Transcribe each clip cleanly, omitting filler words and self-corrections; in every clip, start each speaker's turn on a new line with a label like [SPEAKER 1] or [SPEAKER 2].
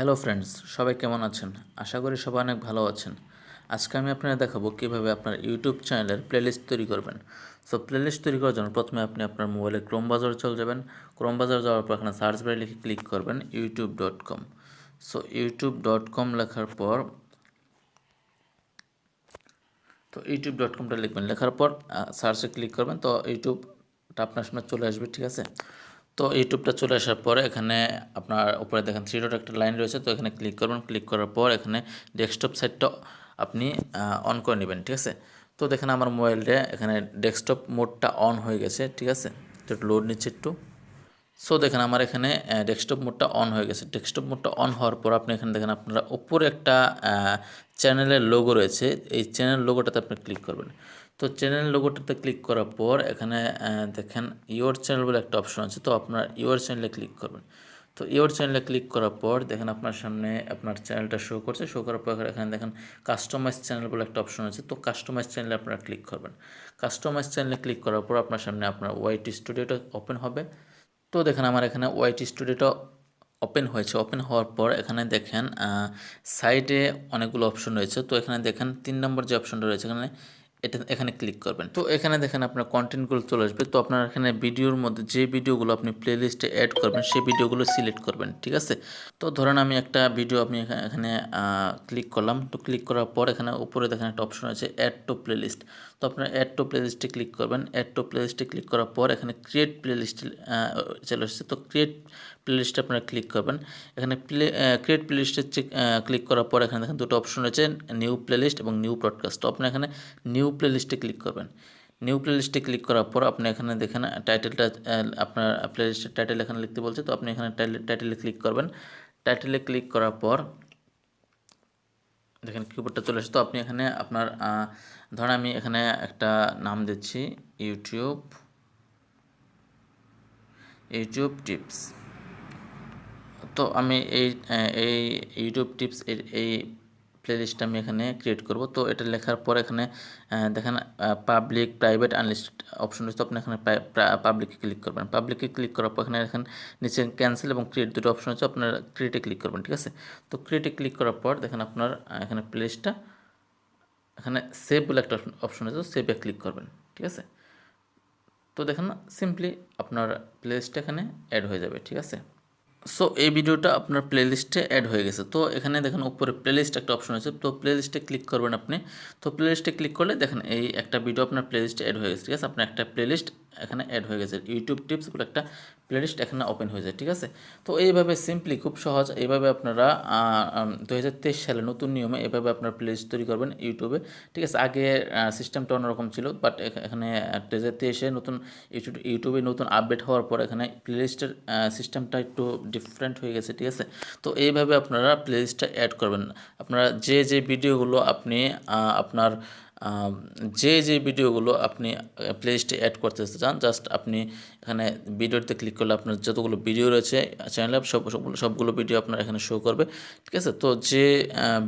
[SPEAKER 1] Hello friends, সবাই কেমন আছেন? আশা করি সবাই অনেক ভালো আছেন। আজকে আমি আপনাদের দেখাবো কীভাবে আপনার ইউটিউব চ্যানেলের প্লেলিস্ট তৈরি করবেন। সো প্লেলিস্ট তৈরি করার জন্য প্রথমে আপনি আপনার মোবাইলে ক্রোম ব্রাউজারে চলে যাবেন। ক্রোম ব্রাউজারে যাওয়ার পর এখানে সার্চ বারে লিখে ক্লিক করবেন youtube.com। সো youtube.com লেখার পর youtube.comটা লিখবেন। লেখার পর সার্চে ক্লিক করবেন, তো ইউটিউবটা আপনার সামনে চলে আসবে, ঠিক আছে? তো ইউটিউবটা চলে আসার পরে এখানে আপনার উপরে দেখেন থ্রি ডট একটা লাইন রয়েছে, তো এখানে ক্লিক করবেন। ক্লিক করার পর এখানে ডেস্কটপ সাইটটা আপনি অন করে নেবেন, ঠিক আছে? তো দেখেন আমার মোবাইলে এখানে ডেস্কটপ মোডটা অন হয়ে গেছে, ঠিক আছে? তো একটু লোড নিচ্ছে একটু। সো দেখেন আমার এখানে ডেস্কটপ মোডটা অন হয়ে গেছে। ডেস্কটপ মোডটা অন হওয়ার পর আপনি এখানে দেখেন আপনারা উপরে একটা চ্যানেলের লোগো রয়েছে। এই চ্যানেল লোগোটাতে আপনি ক্লিক করবেন। তো চ্যানেল লোগোটাতে ক্লিক করার পর এখানে দেখেন ইওর চ্যানেল বলে একটা অপশন আছে, তো আপনার ইওর চ্যানেলে ক্লিক করবেন। তো ইওর চ্যানেলে ক্লিক করার পর দেখেন আপনার সামনে আপনার চ্যানেলটা শো করছে। শো করার পর এখানে দেখেন কাস্টমাইজ চ্যানেল বলে একটা অপশন আছে, তো কাস্টমাইজ চ্যানেলে আপনারা ক্লিক করবেন। কাস্টমাইজ চ্যানেলে ক্লিক করার পর আপনার সামনে আপনার ওয়াইটি স্টুডিওটা ওপেন হবে। তো দেখেন আমার এখানে ওয়াইটি স্টুডিওটা ওপেন হয়েছে। ওপেন হওয়ার পর এখানে দেখেন সাইডে অনেকগুলো অপশন রয়েছে, তো এখানে দেখেন 3 নম্বর যে অপশনটা রয়েছে এখানে ক্লিক করবেন। তো এখানে দেখেন আপনার কন্টেন্টগুলো চলে আসবে। তো আপনার এখানে ভিডিওর মধ্যে যে ভিডিওগুলো আপনি প্লেলিস্টে অ্যাড করবেন সেই ভিডিওগুলো সিলেক্ট করবেন, ঠিক আছে? তো ধরেন আমি একটা ভিডিও আপনি এখানে ক্লিক করলাম। তো ক্লিক করার পর এখানে উপরে দেখেন একটা অপশন আছে অ্যাড টু প্লেলিস্ট। তো আপনার অ্যাড টু প্লেলিস্টে ক্লিক করবেন। অ্যাড টু প্লেলিস্টে ক্লিক করার পর এখানে ক্রিয়েট প্লেলিস্ট চলে আসছে। তো ক্রিয়েট প্লেলিস্টে আপনারা ক্লিক করবেন। এখানে ক্রিয়েট প্লেলিস্টে ক্লিক করার পর এখানে দেখেন দুটো অপশন রয়েছে, নিউ প্লেলিস্ট এবং নিউ ব্রডকাস্ট। তো আপনি এখানে নিউ প্লেলিস্টে ক্লিক করবেন। নিউ প্লেলিস্টে ক্লিক করার পর আপনি এখানে দেখেন টাইটেলটা আপনার প্লেলিস্টের টাইটেল এখানে লিখতে বলছে, তো আপনি এখানে টাইটেলে ক্লিক করবেন। টাইটেলে ক্লিক করার পর দেখেন কিবোর্ডটা চলে আসে। তো আপনি এখানে আপনার ধরেন আমি এখানে একটা নাম দিচ্ছি ইউটিউব টিপস। তো আমি এই ইউটিউব টিপস এই প্লেলিস্টটা আমি এখানে ক্রিয়েট করব। তো এটা লেখার পর এখানে দেখেন পাবলিক, প্রাইভেট, আনলিস্টেড অপশন রয়েছে, তো আপনি এখানে পাবলিকে ক্লিক করবেন। পাবলিকে ক্লিক করার পর এখানে নিচে ক্যান্সেল এবং ক্রিয়েট দুটো অপশন আছে, আপনার ক্রিয়েটে ক্লিক করবেন, ঠিক আছে? তো ক্রিয়েটে ক্লিক করার পর দেখেন আপনার এখানে প্লেলিস্টটা এখানে সেভ বলে একটা অপশন আছে, সেভে ক্লিক করবেন, ঠিক আছে? তো দেখেন সিম্পলি আপনার প্লেলিস্টটা এখানে অ্যাড হয়ে যাবে, ঠিক আছে? সো এই ভিডিওটা আপনার প্লেলিস্টে অ্যাড হয়ে গেছে। তো এখানে দেখেন উপরে প্লেলিস্ট একটা অপশন আছে, তো প্লেলিস্টে ক্লিক করবেন আপনি। তো প্লেলিস্টে ক্লিক করলে দেখেন এই একটা ভিডিও আপনার প্লেলিস্টে অ্যাড হয়ে গেছে, ঠিক আছে? আপনার একটা প্লেলিস্ট এখানে অ্যাড হয়ে গেছে, ইউটিউব টিপস বলে একটা প্লেলিস্ট এখানে ওপেন হয়ে যায়, ঠিক আছে? তো এইভাবে সিম্পলি খুব সহজ, এইভাবে আপনারা 2023 সালে নতুন নিয়মে এভাবে আপনার প্লেলিস্ট তৈরি করবেন ইউটিউবে, ঠিক আছে? আগে সিস্টেমটা অন্যরকম ছিল, বাট এখানে 2023-এ নতুন ইউটিউবে নতুন আপডেট হওয়ার পর এখানে প্লেলিস্টের সিস্টেমটা একটু ডিফারেন্ট হয়ে গেছে, ঠিক আছে? তো এইভাবে আপনারা প্লেলিস্টটা অ্যাড করবেন। আপনারা যে ভিডিওগুলো আপনি আপনার যে ভিডিওগুলো আপনি প্লেলিস্টে অ্যাড করতে চান, জাস্ট আপনি এখানে ভিডিওতে ক্লিক করলে আপনার যতগুলো ভিডিও রয়েছে চ্যানেলে সবগুলো ভিডিও আপনার এখানে শো করবে, ঠিক আছে? তো যে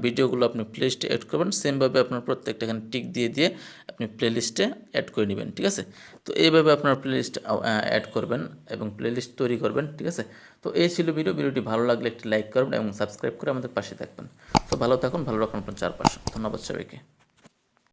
[SPEAKER 1] ভিডিওগুলো আপনি প্লেলিস্টে অ্যাড করবেন সেমভাবে আপনার প্রত্যেকটা এখানে টিক দিয়ে আপনি প্লেলিস্টে অ্যাড করে নেবেন, ঠিক আছে? তো এইভাবে আপনার প্লেলিস্ট অ্যাড করবেন এবং প্লেলিস্ট তৈরি করবেন, ঠিক আছে? তো এই ছিল ভিডিওটি ভালো লাগলে একটি লাইক করবেন এবং সাবস্ক্রাইব করে আমাদের পাশে থাকবেন। তো ভালো থাকুন, ভালো রাখুন আপনার চারপাশে। ধন্যবাদ সবাইকে।